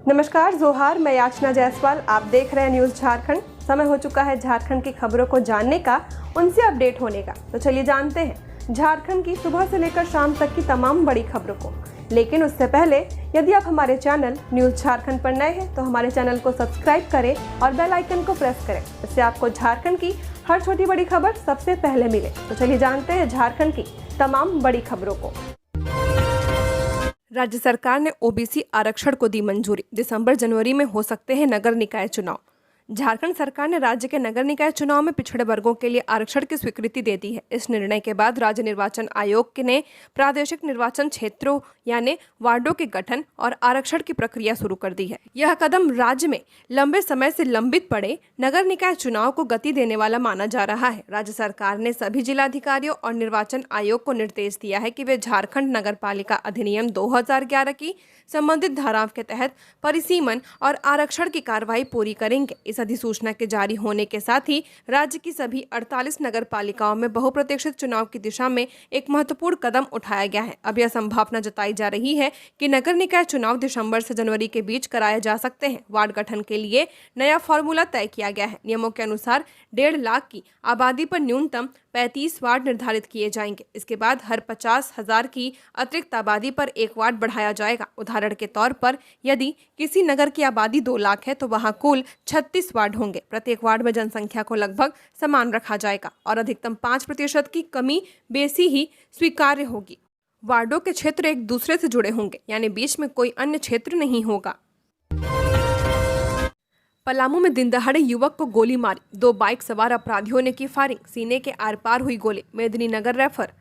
नमस्कार, जोहार। मैं याचना जायसवाल। आप देख रहे हैं न्यूज़ झारखंड। समय हो चुका है झारखंड की खबरों को जानने का, उनसे अपडेट होने का। तो चलिए जानते हैं झारखंड की सुबह से लेकर शाम तक की तमाम बड़ी खबरों को। लेकिन उससे पहले यदि आप हमारे चैनल न्यूज़ झारखंड पर नए हैं तो हमारे चैनल को सब्सक्राइब करें और बेल आइकन को प्रेस करें। इससे आपको झारखंड की हर छोटी बड़ी खबर सबसे पहले मिले। तो चलिए जानते हैं झारखंड की तमाम बड़ी खबरों को। राज्य सरकार ने ओबीसी आरक्षण को दी मंजूरी। दिसंबर जनवरी में हो सकते हैं नगर निकाय चुनाव। झारखंड सरकार ने राज्य के नगर निकाय चुनाव में पिछड़े वर्गों के लिए आरक्षण की स्वीकृति दे दी है। इस निर्णय के बाद राज्य निर्वाचन आयोग ने प्रादेशिक निर्वाचन क्षेत्रों यानी वार्डों के गठन और आरक्षण की प्रक्रिया शुरू कर दी है। यह कदम राज्य में लंबे समय से लंबित पड़े नगर निकाय चुनाव को गति देने वाला माना जा रहा है। राज्य सरकार ने सभी जिलाधिकारियों और निर्वाचन आयोग को निर्देश दिया है कि वे झारखंड नगर पालिका अधिनियम 2011 की संबंधित धाराओं के तहत परिसीमन और आरक्षण की कार्रवाई पूरी करेंगे। इस अधिसूचना के जारी होने के साथ ही राज्य की सभी 48 नगर पालिकाओं में बहुप्रतीक्षित चुनाव की दिशा में एक महत्वपूर्ण कदम उठाया गया है। अब यह संभावना जताई जा रही है कि नगर निकाय चुनाव दिसंबर से जनवरी के बीच कराए जा सकते हैं। वार्ड गठन के लिए नया फॉर्मूला तय किया गया है। नियमों के अनुसार 1.5 लाख की आबादी पर न्यूनतम 35 वार्ड निर्धारित किए जाएंगे। इसके बाद हर 50,000 की अतिरिक्त आबादी पर एक वार्ड बढ़ाया जाएगा। उदाहरण के तौर पर यदि किसी नगर की आबादी 2 लाख है तो वहां कुल 36 वार्ड होंगे। प्रत्येक वार्ड में जनसंख्या को लगभग समान रखा जाएगा और अधिकतम 5% की कमी बेसी ही स्वीकार्य होगी। वार्डों के क्षेत्र एक दूसरे से जुड़े होंगे, यानी बीच में कोई अन्य क्षेत्र नहीं होगा। पलामू में दिन दहाड़े युवक को गोली मारी। 2 बाइक सवार अपराधियों ने की फायरिंग। सीने के आर पार हुई गोली। मेदिनीनगर रेफर।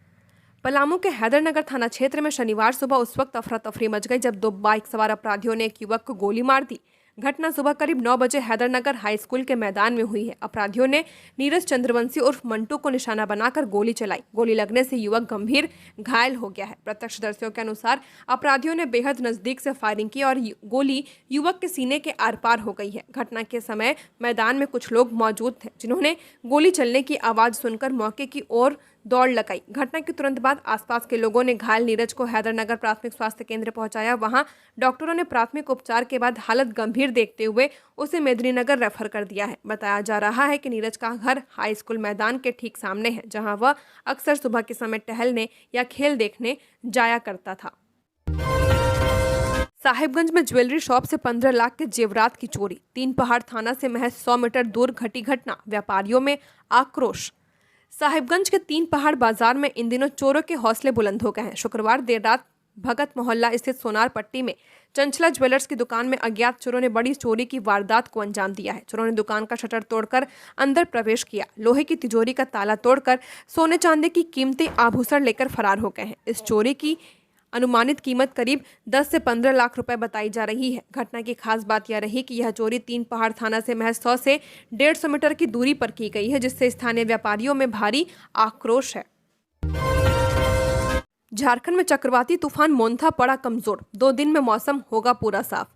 पलामू के हैदरनगर थाना क्षेत्र में शनिवार सुबह उस वक्त अफरा तफरी मच गई जब 2 बाइक सवार अपराधियों ने एक युवक को गोली मार दी। घटना सुबह करीब 9 बजे हैदरनगर हाई स्कूल के मैदान में हुई है। अपराधियों ने नीरज चंद्रवंशी उर्फ मंटू को निशाना बनाकर गोली चलाई। गोली लगने से युवक गंभीर घायल हो गया है। प्रत्यक्षदर्शियों के अनुसार अपराधियों ने बेहद नजदीक से फायरिंग की और गोली युवक के सीने के आर पार हो गई है। घटना के समय मैदान में कुछ लोग मौजूद थे जिन्होंने गोली चलने की आवाज सुनकर मौके की ओर दौड़ लगाई। घटना के तुरंत बाद आसपास के लोगों ने घायल नीरज को हैदरनगर प्राथमिक स्वास्थ्य केंद्र पहुंचाया। वहां डॉक्टरों ने प्राथमिक उपचार के बाद हालत गंभीर देखते हुए उसे मेदिनीनगर रेफर कर दिया है। बताया जा रहा है कि नीरज का घर हाई स्कूल मैदान के ठीक सामने है, जहां वह अक्सर सुबह के समय टहलने या खेल देखने जाया करता था। साहिबगंज में ज्वेलरी शॉप से 15 लाख के जेवरात की चोरी। 3 पहाड़ थाना से महज 100 मीटर दूर घटी घटना। व्यापारियों में आक्रोश। साहिबगंज के 3 पहाड़ बाजार में इन दिनों चोरों के हौसले बुलंद हो गए हैं। शुक्रवार देर रात भगत मोहल्ला स्थित सोनार पट्टी में चंचला ज्वेलर्स की दुकान में अज्ञात चोरों ने बड़ी चोरी की वारदात को अंजाम दिया है। चोरों ने दुकान का शटर तोड़कर अंदर प्रवेश किया। लोहे की तिजोरी का ताला तोड़कर सोने चांदी की कीमती आभूषण लेकर फरार हो गए हैं। इस चोरी की अनुमानित कीमत करीब 10 से 15 लाख रुपए बताई जा रही है। घटना की खास बात यह रही कि यह चोरी 3 पहाड़ थाना से महज 100 से 150 मीटर की दूरी पर की गई है, जिससे स्थानीय व्यापारियों में भारी आक्रोश है। झारखंड में चक्रवाती तूफान मोंथा पड़ा कमजोर। 2 दिन में मौसम होगा पूरा साफ।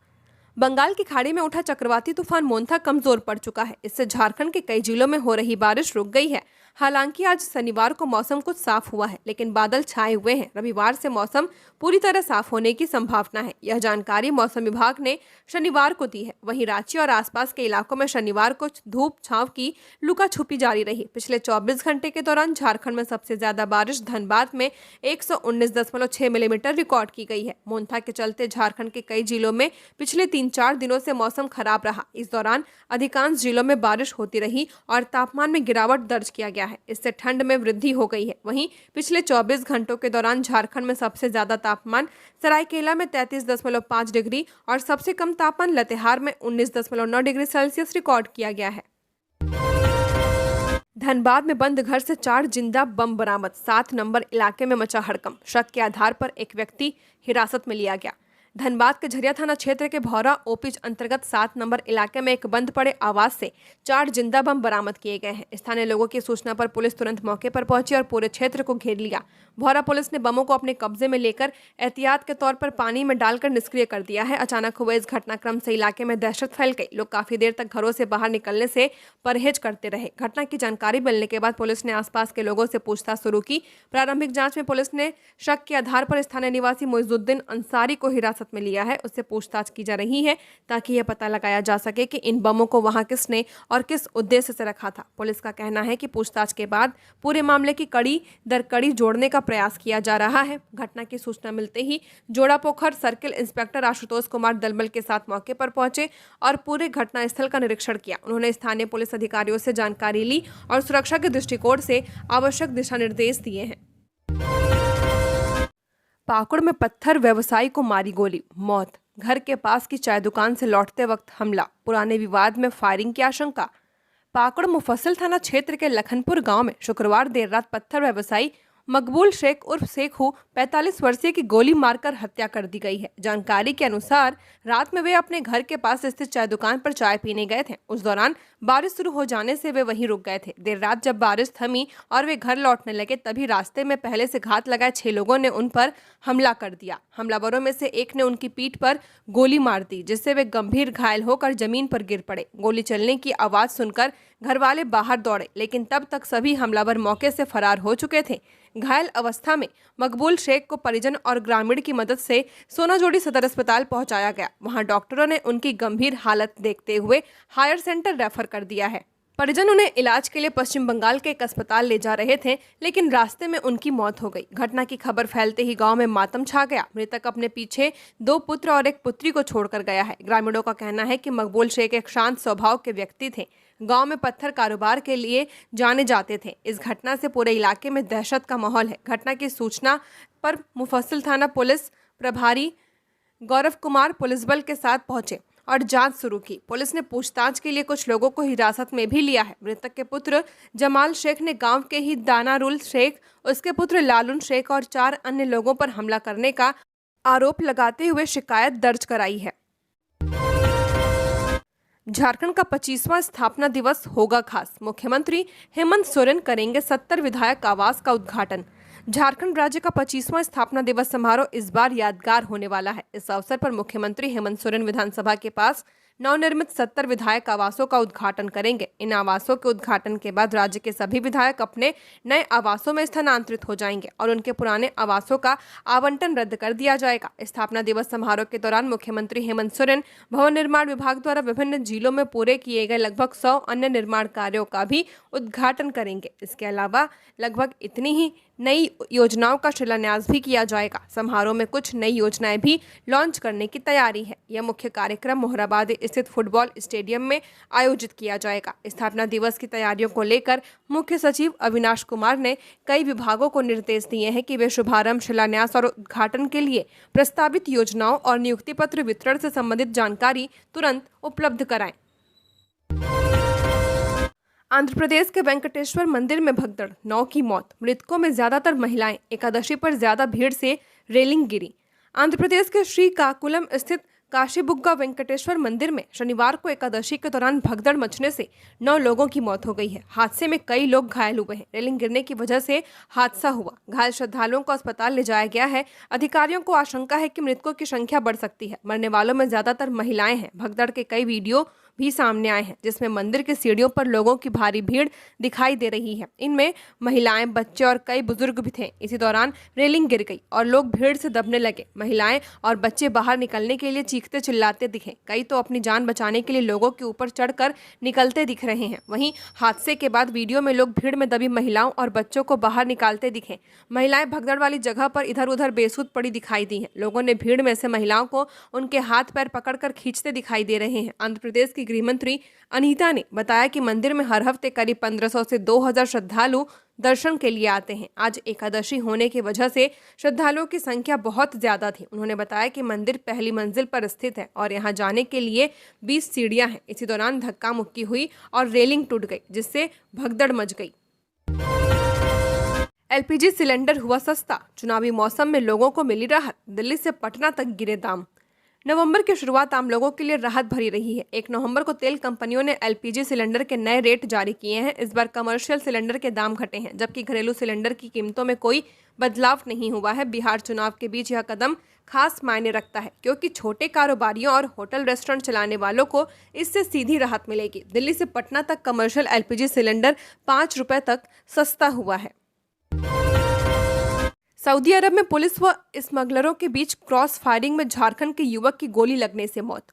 बंगाल की खाड़ी में उठा चक्रवाती तूफान मोंथा कमजोर पड़ चुका है। इससे झारखंड के कई जिलों में हो रही बारिश रुक गई है। हालांकि आज शनिवार को मौसम कुछ साफ हुआ है, लेकिन बादल छाए हुए हैं। रविवार से मौसम पूरी तरह साफ होने की संभावना है। यह जानकारी मौसम विभाग ने शनिवार को दी है। वहीं रांची और आसपास के इलाकों में शनिवार को धूप छांव की लुका छुपी जारी रही। पिछले 24 घंटे के दौरान झारखंड में सबसे ज्यादा बारिश धनबाद में 119.6 मिलीमीटर रिकॉर्ड की गई है। मोंथा के चलते झारखंड के कई जिलों में पिछले 3-4 दिनों से मौसम खराब रहा। इस दौरान अधिकांश जिलों में बारिश होती रही और तापमान में गिरावट दर्ज किया गया है। इससे ठंड में वृद्धि हो गई है। वहीं पिछले 24 घंटों के दौरान झारखंड में सबसे ज्यादा तापमान सरायकेला में 33.5 डिग्री और सबसे कम तापमान लातेहार में 19.9 डिग्री सेल्सियस रिकॉर्ड किया गया है। धनबाद में बंद घर से 4 जिंदा बम बरामद। 7 नंबर इलाके में मचा हड़कंप। शक के आधार पर एक व्यक्ति हिरासत में लिया गया। धनबाद के झरिया थाना क्षेत्र के भौरा ओपिच अंतर्गत 7 नंबर इलाके में एक बंद पड़े आवास से 4 जिंदा बम बरामद किए गए हैं। स्थानीय लोगों की सूचना पर पुलिस तुरंत मौके पर पहुंची और पूरे क्षेत्र को घेर लिया। भौरा पुलिस ने बमों को अपने कब्जे में लेकर एहतियात के तौर पर पानी में डालकर निष्क्रिय कर दिया है। अचानक हुए इस घटनाक्रम से इलाके में दहशत फैल गई। लोग काफी देर तक घरों से बाहर निकलने से परहेज करते रहे। घटना की जानकारी मिलने के बाद पुलिस ने आसपास के लोगों से पूछताछ शुरू की। प्रारंभिक जांच में पुलिस ने शक के आधार पर स्थानीय निवासी मोइजुद्दीन अंसारी को हिरासत हिरासत में लिया है, उससे पूछताछ की जा रही है ताकि यह पता लगाया जा सके कि इन बमों को वहां किसने और किस उद्देश्य से रखा था। पुलिस का कहना है कि पूछताछ के बाद पूरे मामले की कड़ी दर कड़ी जोड़ने का प्रयास किया जा रहा है। घटना की सूचना मिलते ही जोड़ापोखर सर्किल इंस्पेक्टर आशुतोष कुमार दलबल के साथ मौके पर पहुंचे और पूरे घटनास्थल का निरीक्षण किया। उन्होंने स्थानीय पुलिस अधिकारियों से जानकारी ली और सुरक्षा के दृष्टिकोण से आवश्यक दिशा निर्देश दिए हैं। पाकुड़ में पत्थर व्यवसायी को मारी गोली, मौत। घर के पास की चाय दुकान से लौटते वक्त हमला, पुराने विवाद में फायरिंग की आशंका। पाकुड़ मुफस्सिल थाना क्षेत्र के लखनपुर गांव में शुक्रवार देर रात पत्थर व्यवसायी मकबूल शेख उर्फ शेखू 45 वर्षीय की गोली मारकर हत्या कर दी गई है। जानकारी के अनुसार रात में वे अपने घर के पास स्थित चाय दुकान पर चाय पीने गए थे। उस दौरान बारिश शुरू हो जाने से वे वहीं रुक गए थे। देर रात जब बारिश थमी और वे घर लौटने लगे तभी रास्ते में पहले से घात लगाए 6 लोगों ने उन पर हमला कर दिया। हमलावरों में से एक ने उनकी पीठ पर गोली मार दी, जिससे वे गंभीर घायल होकर जमीन पर गिर पड़े। गोली चलने की आवाज सुनकर घर वाले बाहर दौड़े, लेकिन तब तक सभी हमलावर मौके से फरार हो चुके थे। घायल अवस्था में मकबूल शेख को परिजन और ग्रामीण की मदद से सोनाजोड़ी सदर अस्पताल पहुंचाया गया। वहां डॉक्टरों ने उनकी गंभीर हालत देखते हुए हायर सेंटर रेफर कर दिया है। परिजन उन्हें इलाज के लिए पश्चिम बंगाल के एक अस्पताल ले जा रहे थे, लेकिन रास्ते में उनकी मौत हो गई। घटना की खबर फैलते ही गांव में मातम छा गया। मृतक अपने पीछे 2 पुत्र और एक पुत्री को छोड़कर गया है। ग्रामीणों का कहना है कि मकबूल शेख एक शांत स्वभाव के व्यक्ति थे। गांव में पत्थर कारोबार के लिए जाने जाते थे। इस घटना से पूरे इलाके में दहशत का माहौल है। घटना की सूचना पर मुफस्सिल थाना पुलिस प्रभारी गौरव कुमार पुलिस बल के साथ पहुंचे और जांच शुरू की। पुलिस ने पूछताछ के लिए कुछ लोगों को हिरासत में भी लिया है। मृतक के पुत्र जमाल शेख ने गांव के ही दानारुल शेख, उसके पुत्र लालुन शेख और 4 अन्य लोगों पर हमला करने का आरोप लगाते हुए शिकायत दर्ज कराई है। झारखंड का 25वां स्थापना दिवस होगा खास, मुख्यमंत्री हेमंत सोरेन करेंगे 70 विधायक आवास का उद्घाटन। झारखंड राज्य का 25वां स्थापना दिवस समारोह इस बार यादगार होने वाला है। इस अवसर पर मुख्यमंत्री हेमंत सोरेन विधानसभा के पास नवनिर्मित 70 विधायक आवासों का उद्घाटन करेंगे। इन आवासों के उद्घाटन के बाद राज्य के सभी विधायक अपने नए आवासों में स्थानांतरित हो जाएंगे और उनके पुराने आवासों का आवंटन रद्द कर दिया जाएगा। स्थापना दिवस समारोह के दौरान मुख्यमंत्री हेमंत सोरेन भवन निर्माण विभाग द्वारा विभिन्न जिलों में पूरे किए गए लगभग 100 अन्य निर्माण कार्यों का भी उद्घाटन करेंगे। इसके अलावा लगभग इतनी ही नई योजनाओं का शिलान्यास भी किया जाएगा। समारोह में कुछ नई योजनाएं भी लॉन्च करने की तैयारी है। यह मुख्य कार्यक्रम मोहराबाद स्थित फुटबॉल स्टेडियम में आयोजित किया जाएगा। स्थापना दिवस की तैयारियों को लेकर मुख्य सचिव अविनाश कुमार ने कई विभागों को निर्देश दिए हैं कि वे शुभारंभ, शिलान्यास और उद्घाटन के लिए प्रस्तावित योजनाओं और नियुक्ति पत्र वितरण से संबंधित जानकारी तुरंत उपलब्ध कराएं। आंध्र प्रदेश के वेंकटेश्वर मंदिर में भगदड़, 9 की मौत, मृतकों में ज्यादातर महिलाएं। एकादशी पर ज्यादा भीड़ से रेलिंग गिरी। आंध्र प्रदेश के श्रीकाकुलम स्थित काशीबुग्गा वेंकटेश्वर मंदिर में शनिवार को एकादशी के दौरान भगदड़ मचने से 9 लोगों की मौत हो गई है। हादसे में कई लोग घायल हुए हैं। रेलिंग गिरने की वजह से हादसा हुआ। घायल श्रद्धालुओं को अस्पताल ले जाया गया है। अधिकारियों को आशंका है कि मृतकों की संख्या बढ़ सकती है। मरने वालों में ज्यादातर महिलाएं हैं। भगदड़ के कई वीडियो भी सामने आए हैं, जिसमें मंदिर की सीढ़ियों पर लोगों की भारी भीड़ दिखाई दे रही है। इनमें महिलाएं, बच्चे और कई बुजुर्ग भी थे। इसी दौरान रेलिंग गिर गई और लोग भीड़ से दबने लगे। महिलाएं और बच्चे बाहर निकलने के लिए चीखते चिल्लाते दिखे। कई तो अपनी जान बचाने के लिए लोगों के ऊपर चढ़कर निकलते दिख रहे हैं। वहीं हादसे के बाद वीडियो में लोग भीड़ में दबी महिलाओं और बच्चों को बाहर निकालते दिखे। महिलाएं भगदड़ वाली जगह पर इधर उधर बेसुध पड़ी दिखाई दी हैं। लोगों ने भीड़ में से महिलाओं को उनके हाथ पैर पकड़कर खींचते दिखाई दे रहे हैं। आंध्र प्रदेश की गृह मंत्री अनीता ने बताया कि मंदिर में हर हफ्ते करीब 1500 से 2000 श्रद्धालु दर्शन के लिए आते हैं। आज एकादशी होने की वजह से श्रद्धालुओं की संख्या बहुत ज्यादा थी। उन्होंने बताया कि मंदिर पहली मंजिल पर स्थित है और यहां जाने के लिए 20 सीढ़ियां हैं। इसी दौरान धक्का मुक्की हुई और रेलिंग टूट गई, जिससे भगदड़ मच गई। एलपीजी सिलेंडर हुआ सस्ता, चुनावी मौसम में लोगों को मिली राहत। दिल्ली से पटना तक गिरे दाम। नवंबर की शुरुआत आम लोगों के लिए राहत भरी रही है। 1 नवंबर को तेल कंपनियों ने एलपीजी सिलेंडर के नए रेट जारी किए हैं। इस बार कमर्शियल सिलेंडर के दाम घटे हैं, जबकि घरेलू सिलेंडर की कीमतों में कोई बदलाव नहीं हुआ है। बिहार चुनाव के बीच यह कदम खास मायने रखता है, क्योंकि छोटे कारोबारियों और होटल रेस्टोरेंट चलाने वालों को इससे सीधी राहत मिलेगी। दिल्ली से पटना तक कमर्शियल एलपीजी सिलेंडर 5 रुपए तक सस्ता हुआ है। सऊदी अरब में पुलिस व स्मगलरों के बीच क्रॉस फायरिंग में झारखंड के युवक की गोली लगने से मौत।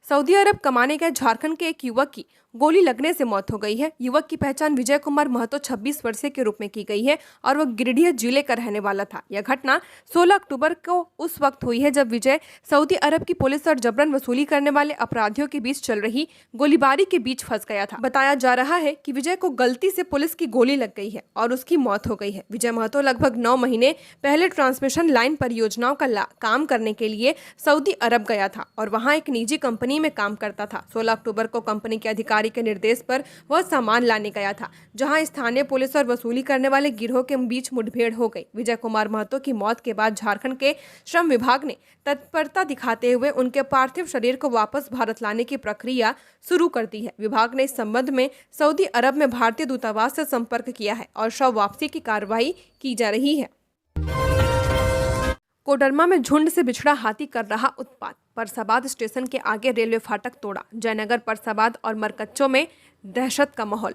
सऊदी अरब कमाने गए झारखंड के एक युवक की गोली लगने से मौत हो गई है। युवक की पहचान विजय कुमार महतो 26 वर्षीय के रूप में की गई है और वह गिरिडीह जिले का रहने वाला था। यह घटना 16 अक्टूबर को उस वक्त हुई है जब विजय सऊदी अरब की पुलिस और जबरन वसूली करने वाले अपराधियों के बीच चल रही गोलीबारी के बीच फंस गया था। बताया जा रहा है कि विजय को गलती से पुलिस की गोली लग गई है और उसकी मौत हो गई है। विजय महतो लगभग 9 महीने पहले ट्रांसमिशन लाइन परियोजनाओं का काम करने के लिए सऊदी अरब गया था और वहां एक निजी कंपनी में काम करता था। 16 अक्टूबर को कंपनी के अधिकारी के निर्देश पर वह सामान लाने गया था, जहां स्थानीय पुलिस और वसूली करने वाले गिरोह के बीच मुठभेड़ हो गई। विजय कुमार महतो की मौत के बाद झारखंड के श्रम विभाग ने तत्परता दिखाते हुए उनके पार्थिव शरीर को वापस भारत लाने की प्रक्रिया शुरू कर दी है। विभाग ने इस संबंध में सऊदी अरब में भारतीय दूतावास से संपर्क किया है और शव वापसी की कार्रवाई की जा रही है। कोडरमा में झुंड से बिछड़ा हाथी कर रहा उत्पात। परसाबाद स्टेशन के आगे रेलवे फाटक तोड़ा। जयनगर, परसाबाद और मरकच्चों में दहशत का माहौल।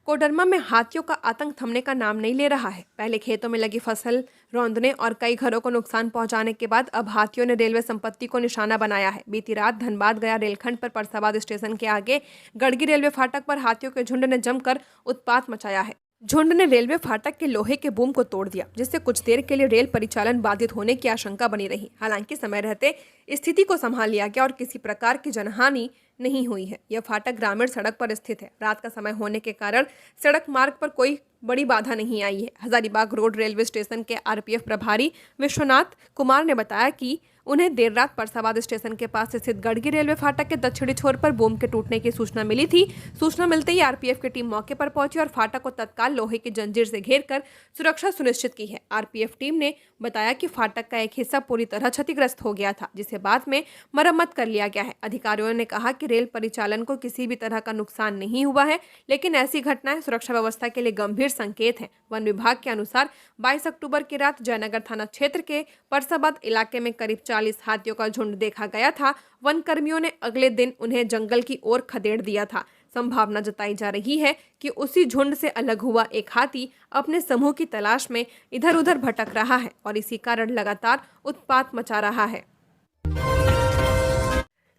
कोडरमा में हाथियों का आतंक थमने का नाम नहीं ले रहा है। पहले खेतों में लगी फसल रौंदने और कई घरों को नुकसान पहुंचाने के बाद अब हाथियों ने रेलवे संपत्ति को निशाना बनाया है। बीती रात धनबाद गया रेलखंड पर परसाबाद स्टेशन के आगे गड़गी रेलवे फाटक पर हाथियों के झुंड ने जमकर उत्पात मचाया है। झुंड ने रेलवे फाटक के लोहे के बूम को तोड़ दिया, जिससे कुछ देर के लिए रेल परिचालन बाधित होने की आशंका बनी रही। हालांकि समय रहते स्थिति को संभाल लिया गया और किसी प्रकार की जनहानि नहीं हुई है। यह फाटक ग्रामीण सड़क पर स्थित है। रात का समय होने के कारण सड़क मार्ग पर कोई बड़ी बाधा नहीं आई है। हजारीबाग रोड रेलवे स्टेशन के आरपीएफ प्रभारी विश्वनाथ कुमार ने बताया कि उन्हें देर रात परसाबाद स्टेशन के पास स्थित गड़गी रेलवे फाटक के दक्षिणी छोर पर बम के टूटने की सूचना मिली थी। सूचना मिलते ही आरपीएफ की टीम मौके पर पहुंची और फाटक को तत्काल लोहे की जंजीर से घेरकर सुरक्षा सुनिश्चित की है। आरपीएफ टीम ने बताया कि फाटक का एक हिस्सा पूरी तरह क्षतिग्रस्त हो गया था, जिसे बाद में मरम्मत कर लिया गया है। अधिकारियों ने कहा कि रेल परिचालन को किसी भी तरह का नुकसान नहीं हुआ है, लेकिन ऐसी घटनाएं सुरक्षा व्यवस्था के लिए गंभीर संकेत हैं। वन विभाग के अनुसार 22 अक्टूबर की रात जयनगर थाना क्षेत्र के परसाबाद इलाके में करीब 40 हाथियों का झुंड देखा गया था। वन कर्मियों ने अगले दिन उन्हें जंगल की ओर खदेड़ दिया था। संभावना जताई जा रही है कि उसी झुंड से अलग हुआ एक हाथी अपने समूह की तलाश में इधर उधर भटक रहा है और इसी कारण लगातार उत्पात मचा रहा है।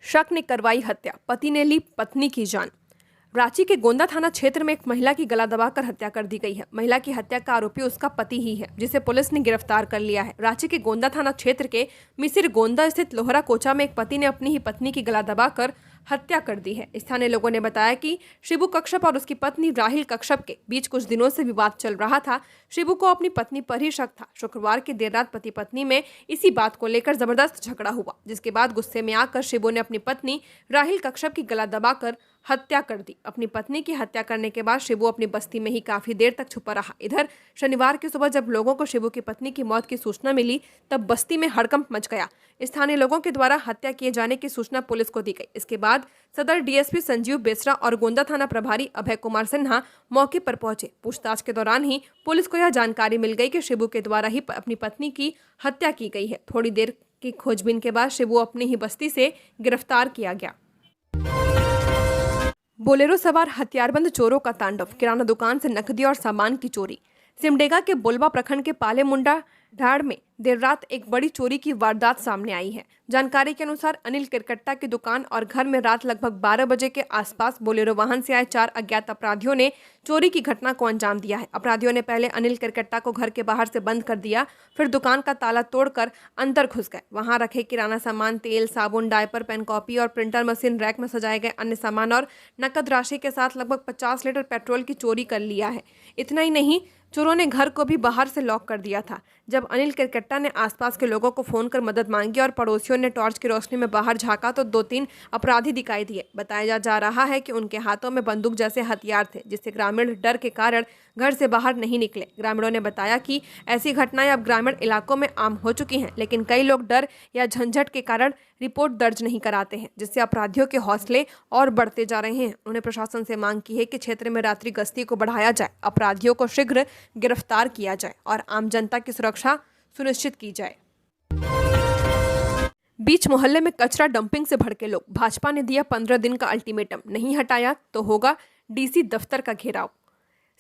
शक ने करवाई हत्या, पति ने ली पत्नी की जान। रांची के गोंदा थाना क्षेत्र में एक महिला की गला दबाकर हत्या कर दी गई है। महिला की हत्या का आरोपी उसका पति ही है, जिसे पुलिस ने गिरफ्तार कर लिया है। रांची के गोंदा थाना क्षेत्र के मिसिर गोंदा स्थित लोहरा कोचा में एक पति ने अपनी ही पत्नी की गला दबाकर हत्या कर दी है। स्थानीय लोगों ने बताया कि शिबू कश्यप और उसकी पत्नी राहिल कश्यप के बीच कुछ दिनों से विवाद चल रहा था। शिबू को अपनी पत्नी पर ही शक था। शुक्रवार की देर रात पति पत्नी में इसी बात को लेकर जबरदस्त झगड़ा हुआ, जिसके बाद गुस्से में आकर शिबू ने अपनी पत्नी राहिल कश्यप की गला दबाकर हत्या कर दी। अपनी पत्नी की हत्या करने के बाद शिबू अपनी बस्ती में ही काफी देर तक छुपा रहा। इधर शनिवार की सुबह जब लोगों को शिबू की पत्नी की मौत की सूचना मिली, तब बस्ती में हड़कंप मच गया। स्थानीय लोगों के द्वारा हत्या किए जाने की सूचना पुलिस को दी गई। इसके बाद सदर डीएसपी संजीव बेसरा और गोंदा थाना प्रभारी अभय कुमार सिन्हा मौके पर पहुंचे। पूछताछ के दौरान ही पुलिस को यह जानकारी मिल गई कि शिबू के द्वारा ही अपनी पत्नी की हत्या की गई है। थोड़ी देर की खोजबीन के बाद शिबू अपनी ही बस्ती से गिरफ्तार किया गया। बोलेरो सवार हथियारबंद चोरों का तांडव, किराना दुकान से नकदी और सामान की चोरी। सिमडेगा के बोलबा प्रखंड के पाले मुंडा ढाड़ में देर रात एक बड़ी चोरी की वारदात सामने आई है। जानकारी के अनुसार अनिल किरकट्टा की दुकान और घर में रात लगभग 12 बजे के आसपास बोलेरो वाहन से आए 4 अज्ञात अपराधियों ने चोरी की घटना को अंजाम दिया है। अपराधियों ने पहले अनिल किरकट्टा को घर के बाहर से बंद कर दिया, फिर दुकान का ताला तोड़कर अंदर घुस गए। वहां रखे किराना सामान, तेल, साबुन, डायपर, पेन कॉपी और प्रिंटर मशीन, रैक में सजाए गए अन्य सामान और नकद राशि के साथ लगभग 50 लीटर पेट्रोल की चोरी कर लिया है। इतना ही नहीं, चोरों ने घर को भी बाहर से लॉक कर दिया था। जब अनिल किरकट्टा ने आसपास के लोगों को फोन कर मदद मांगी और पड़ोसियों ने टॉर्च की रोशनी में बाहर झांका तो 2-3 अपराधी दिखाई दिए। बताया जा रहा है कि उनके हाथों में बंदूक जैसे हथियार थे, जिससे ग्रामीण डर के कारण घर से बाहर नहीं निकले। ग्रामीणों ने बताया कि ऐसी घटनाएं अब ग्रामीण इलाकों में आम हो चुकी हैं, लेकिन कई लोग डर या झंझट के कारण रिपोर्ट दर्ज नहीं कराते हैं, जिससे अपराधियों के हौसले और बढ़ते जा रहे हैं। उन्होंने प्रशासन से मांग की है कि क्षेत्र में रात्रि गश्ती को बढ़ाया जाए, अपराधियों को शीघ्र गिरफ्तार किया जाए और आम जनता की सुरक्षा सुनिश्चित की जाए। बीच मोहल्ले में कचरा डंपिंग से भड़के लोग, भाजपा ने दिया 15 दिन का अल्टीमेटम, नहीं हटाया तो होगा डीसी दफ्तर का घेराव।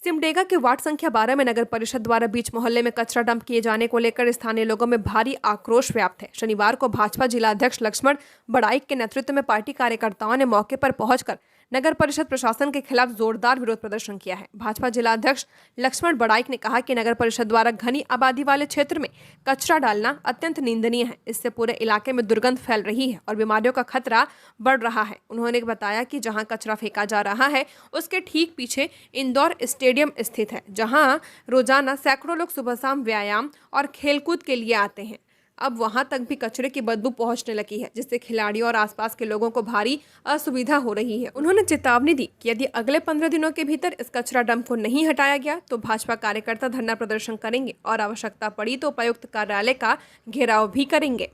सिमडेगा के वार्ड संख्या 12 में नगर परिषद द्वारा बीच मोहल्ले में कचरा डंप किए जाने को लेकर स्थानीय लोगों में भारी आक्रोश व्याप्त है। शनिवार को भाजपा जिला अध्यक्ष लक्ष्मण बड़ाइक के नेतृत्व में पार्टी कार्यकर्ताओं ने मौके पर पहुंचकर नगर परिषद प्रशासन के खिलाफ जोरदार विरोध प्रदर्शन किया है। भाजपा जिला अध्यक्ष लक्ष्मण बड़ाइक ने कहा कि नगर परिषद द्वारा घनी आबादी वाले क्षेत्र में कचरा डालना अत्यंत निंदनीय है। इससे पूरे इलाके में दुर्गंध फैल रही है और बीमारियों का खतरा बढ़ रहा है। उन्होंने बताया कि जहां कचरा फेंका जा रहा है उसके ठीक पीछे इंदौर स्टेडियम स्थित है, जहां रोजाना सैकड़ों लोग सुबह शाम व्यायाम और खेलकूद के लिए आते हैं। अब वहां तक भी कचरे की बदबू पहुंचने लगी है, जिससे खिलाड़ियों और आसपास के लोगों को भारी असुविधा हो रही है। उन्होंने चेतावनी दी कि यदि अगले 15 दिनों के भीतर इस कचरा डंप को नहीं हटाया गया तो भाजपा कार्यकर्ता धरना प्रदर्शन करेंगे और आवश्यकता पड़ी तो उपायुक्त कार्यालय का घेराव भी करेंगे।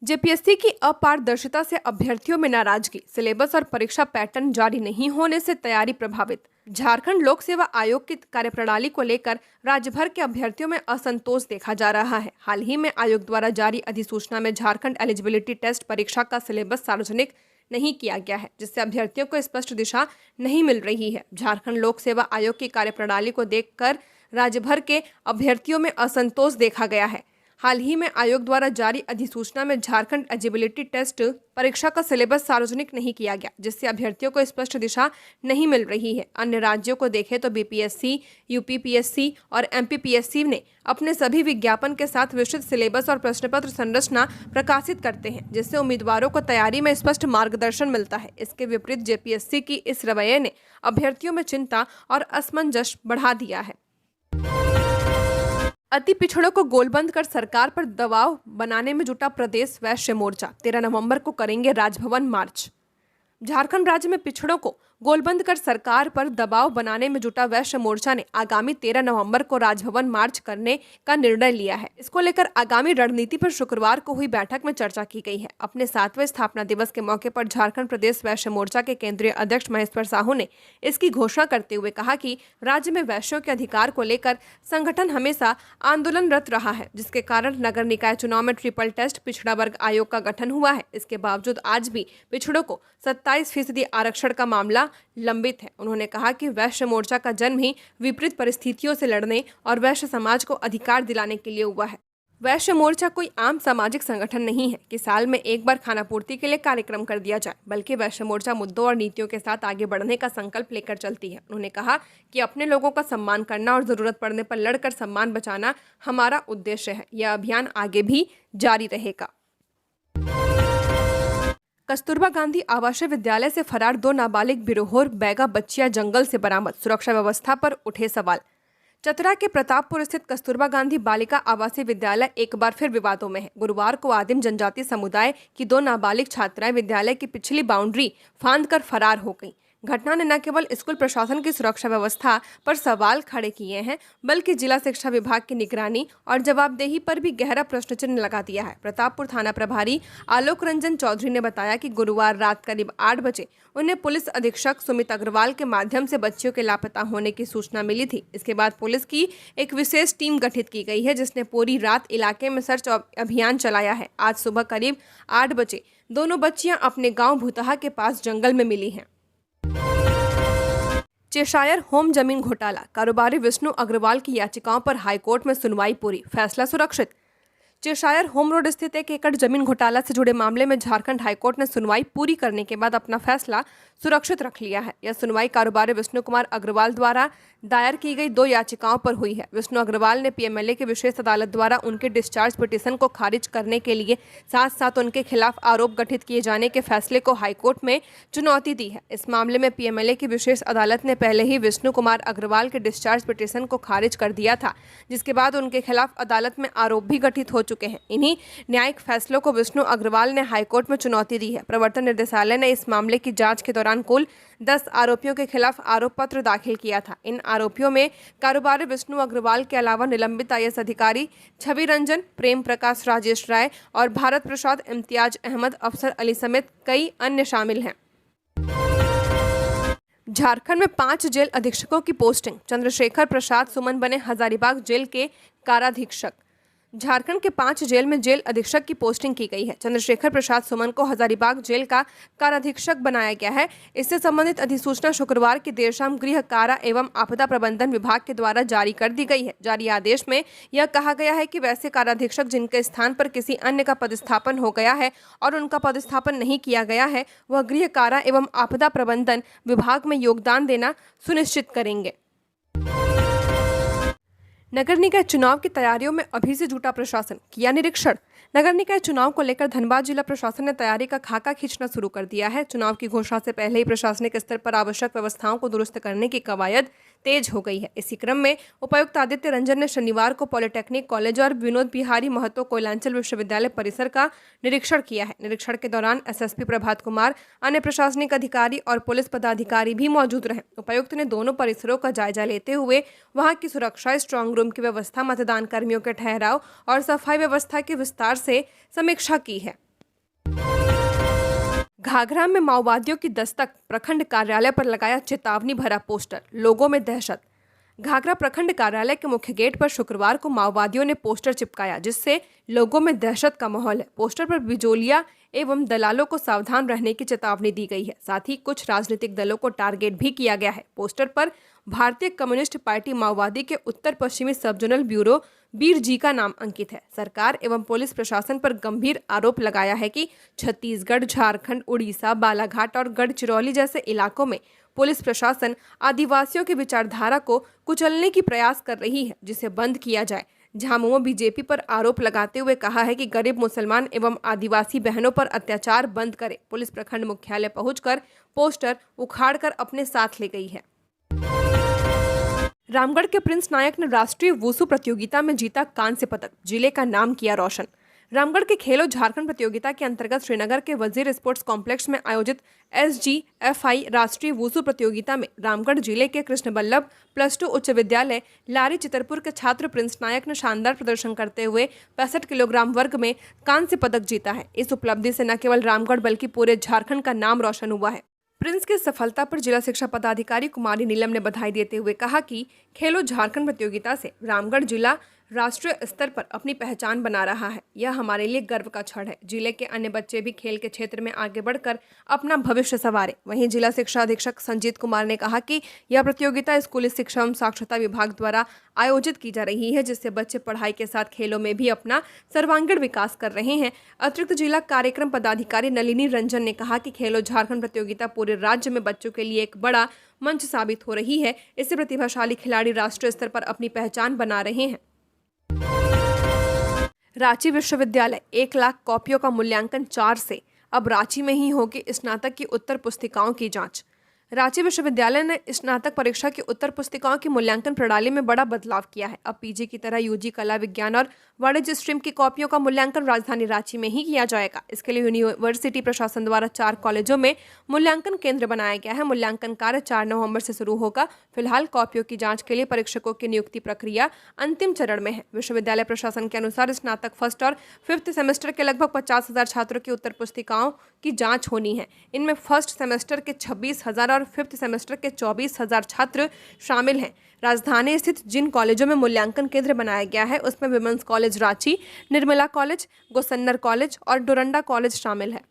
जेपीएससी की अपारदर्शिता से अभ्यर्थियों में नाराजगी, सिलेबस और परीक्षा पैटर्न जारी नहीं होने से तैयारी प्रभावित। झारखंड लोक सेवा आयोग की कार्यप्रणाली को लेकर राज्य भर के अभ्यर्थियों में असंतोष देखा जा रहा है। हाल ही में आयोग द्वारा जारी अधिसूचना में झारखंड एलिजिबिलिटी टेस्ट परीक्षा का सिलेबस सार्वजनिक नहीं किया गया है, जिससे अभ्यर्थियों को स्पष्ट दिशा नहीं मिल रही है। झारखंड लोक सेवा आयोग की कार्यप्रणाली को देखकर राज्य भर के अभ्यर्थियों में असंतोष देखा गया है। हाल ही में आयोग द्वारा जारी अधिसूचना में झारखंड एलिजिबिलिटी टेस्ट परीक्षा का सिलेबस सार्वजनिक नहीं किया गया, जिससे अभ्यर्थियों को स्पष्ट दिशा नहीं मिल रही है। अन्य राज्यों को देखें तो बीपीएससी, यूपीपीएससी और एमपीपीएससी ने अपने सभी विज्ञापन के साथ विस्तृत सिलेबस और प्रश्नपत्र संरचना प्रकाशित करते हैं, जिससे उम्मीदवारों को तैयारी में स्पष्ट मार्गदर्शन मिलता है। इसके विपरीत जेपीएससी की इस रवैये ने अभ्यर्थियों में चिंता और असमंजस बढ़ा दिया है। अति पिछड़ों को गोलबंद कर सरकार पर दबाव बनाने में जुटा प्रदेश वैश्य मोर्चा 13 नवंबर को करेंगे राजभवन मार्च। झारखंड राज्य में पिछड़ों को गोलबंद कर सरकार पर दबाव बनाने में जुटा वैश्य मोर्चा ने आगामी 13 नवंबर को राजभवन मार्च करने का निर्णय लिया है। इसको लेकर आगामी रणनीति पर शुक्रवार को हुई बैठक में चर्चा की गई है। अपने 7वें स्थापना दिवस के मौके पर झारखंड प्रदेश वैश्य मोर्चा के केंद्रीय अध्यक्ष महेश्वर साहू ने इसकी घोषणा करते हुए कहा कि राज्य में वैश्यों के अधिकार को लेकर संगठन हमेशा आंदोलनरत रहा है, जिसके कारण नगर निकाय चुनाव में ट्रिपल टेस्ट पिछड़ा वर्ग आयोग का गठन हुआ है। इसके बावजूद आज भी पिछड़ों को 27% आरक्षण का मामला लंबित है। उन्होंने कहा कि वैश्य मोर्चा का जन्म ही विपरीत परिस्थितियों से लड़ने और वैश्य समाज को अधिकार दिलाने के लिए हुआ है। वैश्य मोर्चा कोई आम सामाजिक संगठन नहीं है कि साल में एक बार खानापूर्ति के लिए कार्यक्रम कर दिया जाए, बल्कि वैश्य मोर्चा मुद्दों और नीतियों के साथ आगे बढ़ने का संकल्प लेकर चलती है। उन्होंने कहा कि अपने लोगों का सम्मान करना और जरूरत पड़ने पर लड़कर सम्मान बचाना हमारा उद्देश्य है। यह अभियान आगे भी जारी रहेगा। कस्तूरबा गांधी आवासीय विद्यालय से फरार 2 नाबालिग बिरोहोर बैगा बच्चियां जंगल से बरामद, सुरक्षा व्यवस्था पर उठे सवाल। चतरा के प्रतापपुर स्थित कस्तूरबा गांधी बालिका आवासीय विद्यालय एक बार फिर विवादों में है। गुरुवार को आदिम जनजाति समुदाय की 2 नाबालिग छात्राएं विद्यालय की पिछली बाउंड्री फांदकर फरार हो गईं। घटना ने न केवल स्कूल प्रशासन की सुरक्षा व्यवस्था पर सवाल खड़े किए हैं, बल्कि जिला शिक्षा विभाग की निगरानी और जवाबदेही पर भी गहरा प्रश्न चिन्ह लगा दिया है। प्रतापपुर थाना प्रभारी आलोक रंजन चौधरी ने बताया कि गुरुवार रात करीब 8 बजे उन्हें पुलिस अधीक्षक सुमित अग्रवाल के माध्यम से बच्चियों के लापता होने की सूचना मिली थी। इसके बाद पुलिस की एक विशेष टीम गठित की गई है, जिसने पूरी रात इलाके में सर्च अभियान चलाया है। आज सुबह करीब 8 बजे दोनों बच्चियां अपने गाँव भूतहा के पास जंगल में मिली हैं। चेशायर होम जमीन घोटाला, कारोबारी विष्णु अग्रवाल की याचिकाओं पर हाईकोर्ट में सुनवाई पूरी, फैसला सुरक्षित। चेशायर होम रोड स्थित 1 एकड़ जमीन घोटाला से जुड़े मामले में झारखंड हाईकोर्ट ने सुनवाई पूरी करने के बाद अपना फैसला सुरक्षित रख लिया है। यह सुनवाई कारोबारी विष्णु कुमार अग्रवाल द्वारा दायर की गई 2 याचिकाओं पर हुई है। विष्णु अग्रवाल ने पीएमएलए की विशेष अदालत द्वारा उनके डिस्चार्ज पिटीशन को खारिज करने के लिए साथ साथ उनके खिलाफ आरोप गठित किए जाने के फैसले को हाईकोर्ट में चुनौती दी है। इस मामले में पीएमएलए की विशेष अदालत ने पहले ही विष्णु कुमार अग्रवाल के डिस्चार्ज पिटीशन को खारिज कर दिया था, जिसके बाद उनके खिलाफ अदालत में आरोप भी गठित हो चुके हैं। इन्हीं न्यायिक फैसलों को विष्णु अग्रवाल ने हाईकोर्ट में चुनौती दी है। प्रवर्तन निदेशालय ने इस मामले की जांच के दौरान कुल 10 आरोपियों के खिलाफ आरोप पत्र दाखिल किया था। इन आरोपियों में कारोबारी विष्णु अग्रवाल के अलावा निलंबित आईएएस अधिकारी छवि रंजन, प्रेम प्रकाश, राजेश राय और भारत प्रसाद, इम्तियाज अहमद, अफसर अली समेत कई अन्य शामिल हैं। झारखंड में 5 जेल अधीक्षकों की पोस्टिंग, चंद्रशेखर प्रसाद सुमन बने हजारीबाग जेल के काराधीक्षक। झारखंड के 5 जेल में जेल अधीक्षक की पोस्टिंग की गई है। चंद्रशेखर प्रसाद सुमन को हजारीबाग जेल का काराधीक्षक बनाया गया है। इससे संबंधित अधिसूचना शुक्रवार की देर शाम गृह कारा एवं आपदा प्रबंधन विभाग के द्वारा जारी कर दी गई है। जारी आदेश में यह कहा गया है कि वैसे काराधीक्षक जिनके स्थान पर किसी अन्य का पदस्थापन हो गया है और उनका पदस्थापन नहीं किया गया है, वह गृह कारा एवं आपदा प्रबंधन विभाग में योगदान देना सुनिश्चित करेंगे। नगर निकाय चुनाव की तैयारियों में अभी से जुटा प्रशासन, किया निरीक्षण। नगर निकाय चुनाव को लेकर धनबाद जिला प्रशासन ने तैयारी का खाका खींचना शुरू कर दिया है। चुनाव की घोषणा से पहले ही प्रशासनिक स्तर पर आवश्यक व्यवस्थाओं को दुरुस्त करने की कवायद तेज हो गई है। इसी क्रम में उपायुक्त आदित्य रंजन ने शनिवार को पॉलिटेक्निक कॉलेज और विनोद बिहारी महतो कोयलांचल विश्वविद्यालय परिसर का निरीक्षण किया है। निरीक्षण के दौरान एसएसपी प्रभात कुमार, अन्य प्रशासनिक अधिकारी और पुलिस पदाधिकारी भी मौजूद रहे। उपायुक्त ने दोनों परिसरों का जायजा लेते हुए वहां की सुरक्षा, स्ट्रांग रूम की व्यवस्था, मतदान कर्मियों के ठहराव और सफाई व्यवस्था की विस्तार से समीक्षा की है। घाघरा में माओवादियों की दस्तक, प्रखंड कार्यालय पर लगाया चेतावनी भरा पोस्टर, लोगों में दहशत। घाघरा प्रखंड कार्यालय के मुख्य गेट पर शुक्रवार को माओवादियों ने पोस्टर चिपकाया, जिससे लोगों में दहशत का माहौल है। पोस्टर पर बिजोलिया एवं दलालों को सावधान रहने की चेतावनी दी गई है। साथ ही कुछ राजनीतिक दलों को टारगेट भी किया गया है। पोस्टर पर भारतीय कम्युनिस्ट पार्टी माओवादी के उत्तर पश्चिमी सब जोनल ब्यूरो बीर जी का नाम अंकित है। सरकार एवं पुलिस प्रशासन पर गंभीर आरोप लगाया है कि छत्तीसगढ़, झारखंड, उड़ीसा, बालाघाट और गढ़चिरौली जैसे इलाकों में पुलिस प्रशासन आदिवासियों की विचारधारा को कुचलने की प्रयास कर रही है, जिसे बंद किया जाए। झामुमो बीजेपी पर आरोप लगाते हुए कहा है कि गरीब मुसलमान एवं आदिवासी बहनों पर अत्याचार बंद करे। पुलिस प्रखंड मुख्यालय पहुंचकर पोस्टर उखाड़कर अपने साथ ले गई है। रामगढ़ के प्रिंस नायक ने राष्ट्रीय वुशु प्रतियोगिता में जीता कांस्य पदक, जिले का नाम किया रोशन। रामगढ़ के खेलो झारखंड प्रतियोगिता के अंतर्गत श्रीनगर के वजीर स्पोर्ट्स कॉम्प्लेक्स में आयोजित SGFI राष्ट्रीय वुशु प्रतियोगिता में रामगढ़ जिले के कृष्ण बल्लभ +2 उच्च विद्यालय लारी चितरपुर के छात्र प्रिंस नायक ने शानदार प्रदर्शन करते हुए 65 किलोग्राम वर्ग में कांस्य पदक जीता है। इस उपलब्धि से न केवल रामगढ़ बल्कि पूरे झारखंड का नाम रोशन हुआ है। प्रिंस की सफलता पर जिला शिक्षा पदाधिकारी कुमारी नीलम ने बधाई देते हुए कहा कि खेलो झारखंड प्रतियोगिता से रामगढ़ जिला राष्ट्रीय स्तर पर अपनी पहचान बना रहा है। यह हमारे लिए गर्व का क्षण है। जिले के अन्य बच्चे भी खेल के क्षेत्र में आगे बढ़कर अपना भविष्य संवारे। वहीं जिला शिक्षा अधीक्षक संजीत कुमार ने कहा कि यह प्रतियोगिता स्कूली शिक्षा एवं साक्षरता विभाग द्वारा आयोजित की जा रही है, जिससे बच्चे पढ़ाई के साथ खेलों में भी अपना सर्वांगीण विकास कर रहे हैं। अतिरिक्त जिला कार्यक्रम पदाधिकारी नलिनी रंजन ने कहा कि खेलो झारखंड प्रतियोगिता पूरे राज्य में बच्चों के लिए एक बड़ा मंच साबित हो रही है। इससे प्रतिभाशाली खिलाड़ी राष्ट्रीय स्तर पर अपनी पहचान बना रहे हैं। रांची विश्वविद्यालय 1 लाख कॉपियों का मूल्यांकन 4 से, अब रांची में ही होगी स्नातक की उत्तर पुस्तिकाओं की जांच। रांची विश्वविद्यालय ने स्नातक परीक्षा की उत्तर पुस्तिकाओं की मूल्यांकन प्रणाली में बड़ा बदलाव किया है। अब पीजी की तरह यूजी कला विज्ञान और वाणिज्य स्ट्रीम की कॉपियों का मूल्यांकन राजधानी रांची में ही किया जाएगा। इसके लिए यूनिवर्सिटी प्रशासन द्वारा 4 कॉलेजों में मूल्यांकन केंद्र बनाया गया है। मूल्यांकन कार्य 4 नवंबर से शुरू होगा। फिलहाल कॉपियों की जांच के लिए परीक्षकों की नियुक्ति प्रक्रिया अंतिम चरण में है। विश्वविद्यालय प्रशासन के अनुसार स्नातक फर्स्ट और 5th सेमेस्टर के लगभग 50,000 छात्रों की उत्तर पुस्तिकाओं की जांच होनी है। इनमें फर्स्ट सेमेस्टर के 26,000 और 5th सेमेस्टर के 24,000 छात्र शामिल हैं। राजधानी स्थित जिन कॉलेजों में मूल्यांकन केंद्र बनाया गया है उसमें women's college Ranchi, Nirmala college, Gossner college और डोरंडा कॉलेज शामिल है।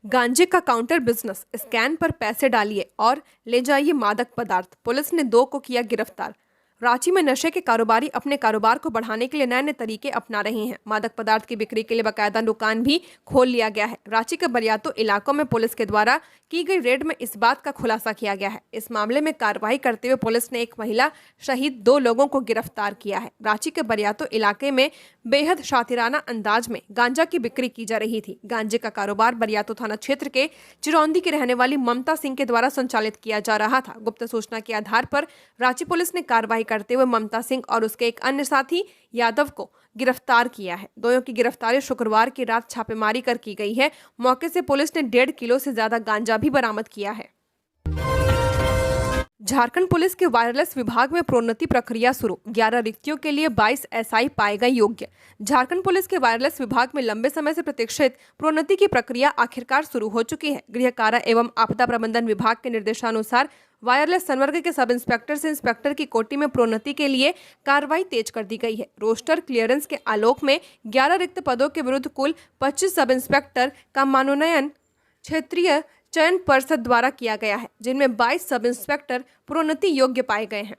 गांजे का काउंटर बिजनेस, स्कैन पर पैसे डालिए और ले जाइए मादक पदार्थ, पुलिस ने 2 को किया गिरफ्तार। रांची में नशे के कारोबारी अपने कारोबार को बढ़ाने के लिए नए नए तरीके अपना रहे हैं। मादक पदार्थ की बिक्री के लिए बाकायदा दुकान भी खोल लिया गया है। रांची के बरियातो इलाकों में पुलिस के द्वारा की गई रेड में इस बात का खुलासा किया गया है। इस मामले में कार्रवाई करते हुए पुलिस ने एक महिला सहित 2 लोगों को गिरफ्तार किया है। रांची के बरियातो इलाके में बेहद शातिराना अंदाज में गांजा की बिक्री की जा रही थी। गांजे का कारोबार बरियातो थाना क्षेत्र के चिरौंदी की रहने वाली ममता सिंह के द्वारा संचालित किया जा रहा था। गुप्त सूचना के आधार पर रांची पुलिस ने कार्रवाई करते हुए ममता सिंह और उसके एक अन्य साथी यादव को गिरफ्तार किया है। दोनों की गिरफ्तारी शुक्रवार की रात छापेमारी कर की गई है। मौके से पुलिस ने 1.5 किलो से ज्यादा गांजा भी बरामद किया है। झारखंड पुलिस के वायरलेस विभाग में प्रोन्नति प्रक्रिया शुरू, 11 रिक्तियों के लिए 22 SI पाए गए योग्य। झारखंड पुलिस के वायरलेस विभाग में लंबे समय से प्रतीक्षित प्रोन्नति की प्रक्रिया आखिरकार शुरू हो चुकी है। गृह कारा एवं आपदा प्रबंधन विभाग के निर्देशानुसार वायरलेस संवर्ग के सब इंस्पेक्टर से इंस्पेक्टर की कोटि में प्रोन्नति के लिए कार्रवाई तेज कर दी गई है। रोस्टर क्लियरेंस के आलोक में 11 रिक्त पदों के विरुद्ध कुल 25 सब इंस्पेक्टर का मनोनयन क्षेत्रीय चयन परिषद द्वारा किया गया है, जिनमें 22 सब इंस्पेक्टर प्रोन्नति योग्य पाए गए हैं।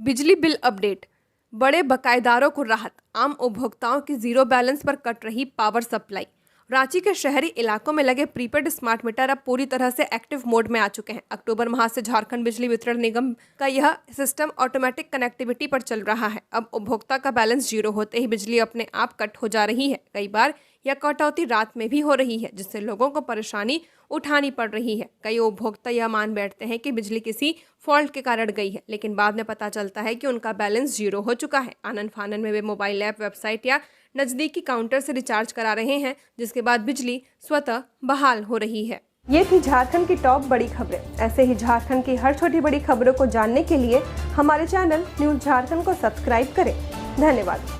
बिजली बिल अपडेट, बड़े बकायेदारों को राहत, आम उपभोक्ताओं की जीरो बैलेंस पर कट रही पावर सप्लाई। रांची के शहरी इलाकों में लगे प्रीपेड स्मार्ट मीटर अब पूरी तरह से एक्टिव मोड में आ चुके हैं। अक्टूबर माह से झारखंड बिजली वितरण निगम का यह सिस्टम ऑटोमेटिक कनेक्टिविटी पर चल रहा है। अब उपभोक्ता का बैलेंस जीरो होते ही बिजली अपने आप कट हो जा रही है। कई बार यह कटौती रात में भी हो रही है, जिससे लोगों को परेशानी उठानी पड़ रही है। कई उपभोक्ता यह मान बैठते हैं कि बिजली किसी फॉल्ट के कारण गई है, लेकिन बाद में पता चलता है कि उनका बैलेंस जीरो हो चुका है। आनन फानन में वे मोबाइल ऐप, वेबसाइट या नज़दीकी काउंटर से रिचार्ज करा रहे हैं, जिसके बाद बिजली स्वतः बहाल हो रही है। ये थी झारखंड की टॉप बड़ी खबरें। ऐसे ही झारखंड की हर छोटी बड़ी खबरों को जानने के लिए हमारे चैनल न्यूज़ झारखंड को सब्सक्राइब करें। धन्यवाद।